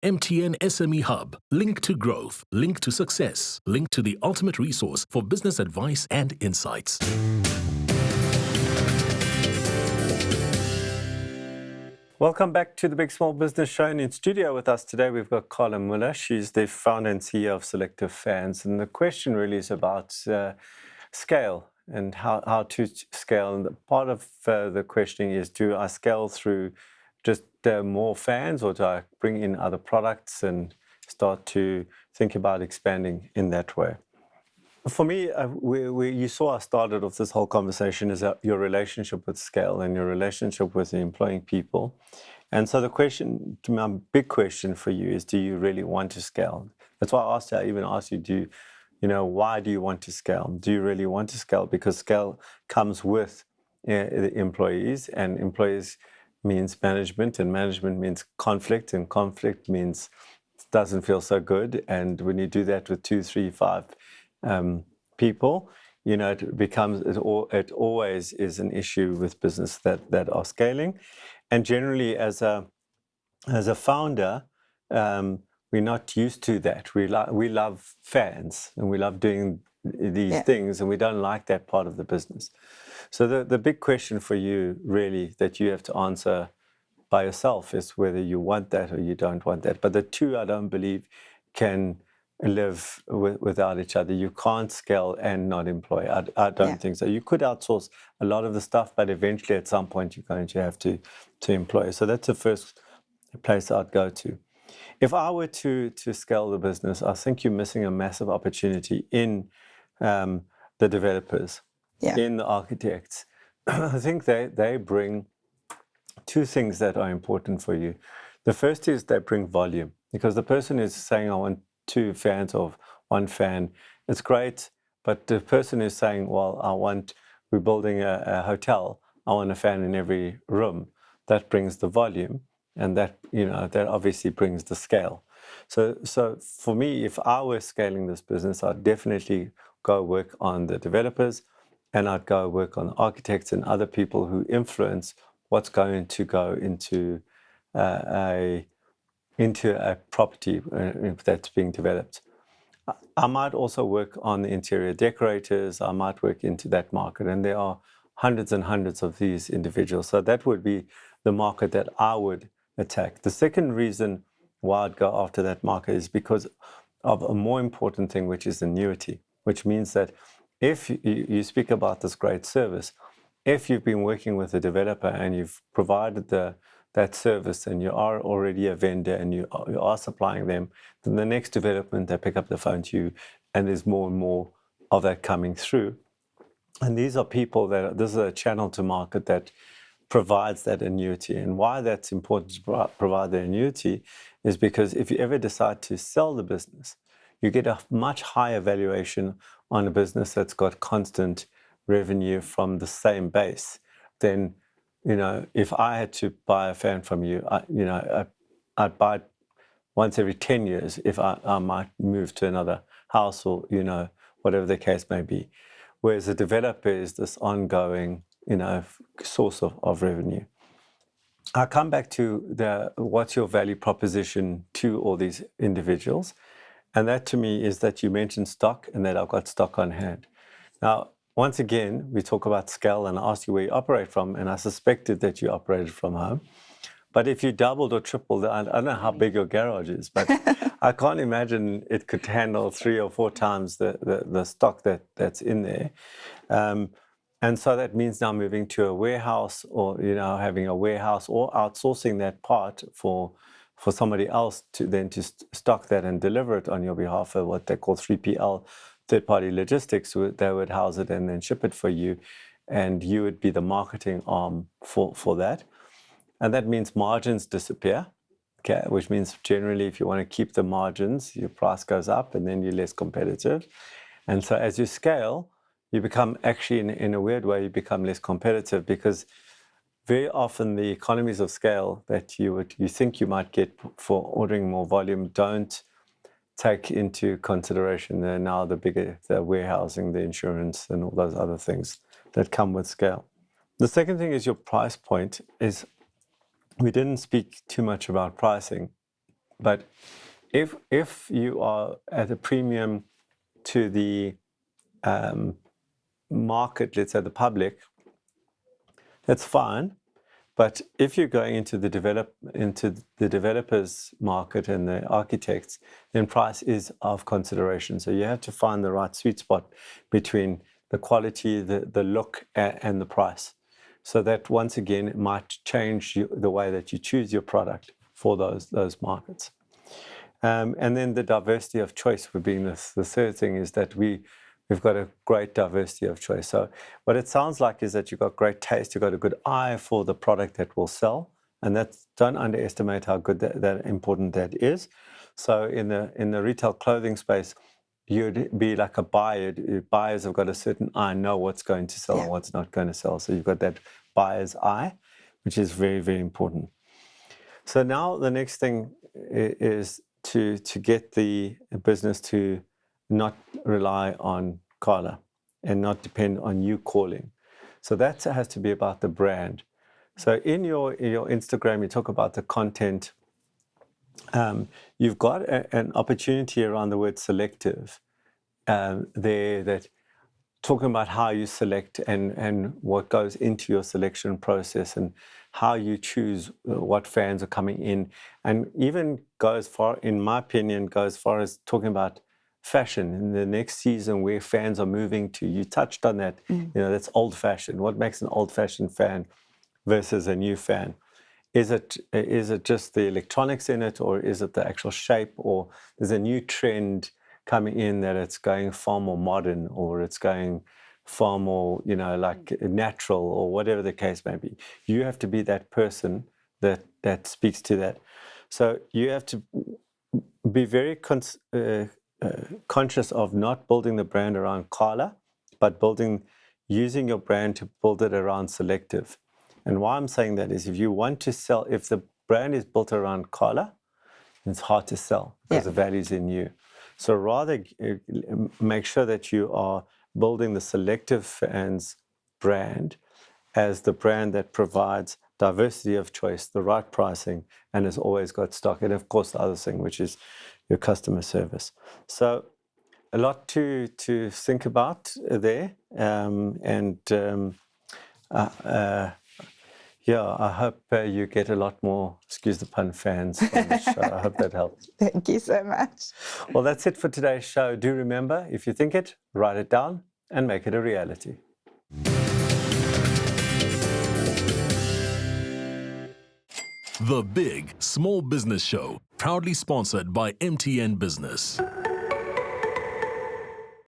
MTN SME Hub. Link to growth. Link to success. Link to the ultimate resource for business advice and insights. Welcome back to the Big Small Business Show. And in studio with us today, we've got Karla Muller. She's the founder and CEO of Selective Fans. And the question really is about scale and how to scale. And part of the questioning is, do I scale through just more fans, or do I bring in other products and start to think about expanding in that way? For me, you saw I started off this whole conversation is your relationship with scale and your relationship with employing people. And so the question, my big question for you is, do you really want to scale? That's why I even asked you, why do you want to scale? Do you really want to scale? Because scale comes with the employees, and employees means management, and management means conflict, and conflict means it doesn't feel so good. And when you do that with 2, 3, 5 people, it always is an issue with business that are scaling. And generally, as a founder, we're not used to that. We love fans, and we love doing these things, and we don't like that part of the business. So the big question for you, really, that you have to answer by yourself is whether you want that or you don't want that. But the two, I don't believe, can live without each other. You can't scale and not employ. I don't think so. You could outsource a lot of the stuff, but eventually at some point you're going to have to employ. So that's the first place I'd go to. If I were to scale the business, I think you're missing a massive opportunity in the developers, in the architects. I think they bring two things that are important for you. The first is they bring volume, because the person is saying, I want 2 fans or 1 fan. It's great, but the person is saying, well, we're building a hotel, I want a fan in every room. That brings the volume, and that obviously brings the scale. So for me, if I were scaling this business, I'd definitely go work on the developers, and I'd go work on architects and other people who influence what's going to go into a property that's being developed. I might also work on the interior decorators. I might work into that market, and there are hundreds and hundreds of these individuals. So that would be the market that I would attack. The second reason why I'd go after that market is because of a more important thing, which is annuity, which means that if you speak about this great service, if you've been working with a developer and you've provided that service, and you are already a vendor and you are supplying them, then the next development, they pick up the phone to you, and there's more and more of that coming through. And these are people this is a channel to market that provides that annuity. And why that's important to provide the annuity is because if you ever decide to sell the business, you get a much higher valuation on a business that's got constant revenue from the same base than, if I had to buy a fan from you, I'd buy it once every 10 years if I might move to another house or, whatever the case may be. Whereas a developer is this ongoing, source of revenue. I come back to what's your value proposition to all these individuals. And that to me is that you mentioned stock and that I've got stock on hand. Now, once again, we talk about scale, and I asked you where you operate from, and I suspected that you operated from home. But if you doubled or tripled, I don't know how big your garage is, but I can't imagine it could handle 3 or 4 times the stock that's in there. And so that means now moving to a warehouse, or having a warehouse, or outsourcing that part for somebody else to stock that and deliver it on your behalf, of what they call 3PL, third-party logistics. They would house it and then ship it for you, and you would be the marketing arm for that. And that means margins disappear, okay, which means generally if you want to keep the margins, your price goes up and then you're less competitive. And so as you scale, you become actually, in a weird way, you become less competitive, because very often the economies of scale that you think you might get for ordering more volume don't take into consideration now the warehousing, the insurance, and all those other things that come with scale. The second thing is your price point. We didn't speak too much about pricing, But if you are at a premium to the market, let's say the public, that's fine. But if you're going into the developers market and the architects, then price is of consideration. So you have to find the right sweet spot between the quality, the look, and the price. So that once again, it might change the way that you choose your product for those markets. And then the diversity of choice would be the third thing, is that we've got a great diversity of choice. So what it sounds like is that you've got great taste, you've got a good eye for the product that will sell, and don't underestimate how good that important that is. So in the retail clothing space, you'd be like a buyer. Buyers have got a certain eye, know what's going to sell and what's not going to sell. So you've got that buyer's eye, which is very, very important. So now the next thing is to get the business to not rely on Karla and not depend on you calling. So that has to be about the brand. So in your Instagram, you talk about the content. You've got an opportunity around the word selective there, that talking about how you select and what goes into your selection process and how you choose what fans are coming in, and even goes far, in my opinion, goes far as talking about fashion in the next season, where fans are moving to. You touched on that. That's old fashioned. What makes an old fashioned fan versus a new fan? Is it just the electronics in it, or is it the actual shape, or there's a new trend coming in that it's going far more modern, or it's going far more, like natural, or whatever the case may be? You have to be that person that speaks to that. So you have to be very conscious of not building the brand around Karla, but using your brand to build it around Selective. And why I'm saying that is, if you want to sell, if the brand is built around Karla, it's hard to sell because the value's in you. So rather make sure that you are building the Selective Fans brand as the brand that provides diversity of choice, the right pricing, and has always got stock. And of course, the other thing, which is your customer service. So a lot to think about there. I hope you get a lot more, excuse the pun, fans on the show. I hope that helps. Thank you so much. Well, that's it for today's show. Do remember, if you think it, write it down and make it a reality. The Big Small Business Show, proudly sponsored by MTN Business.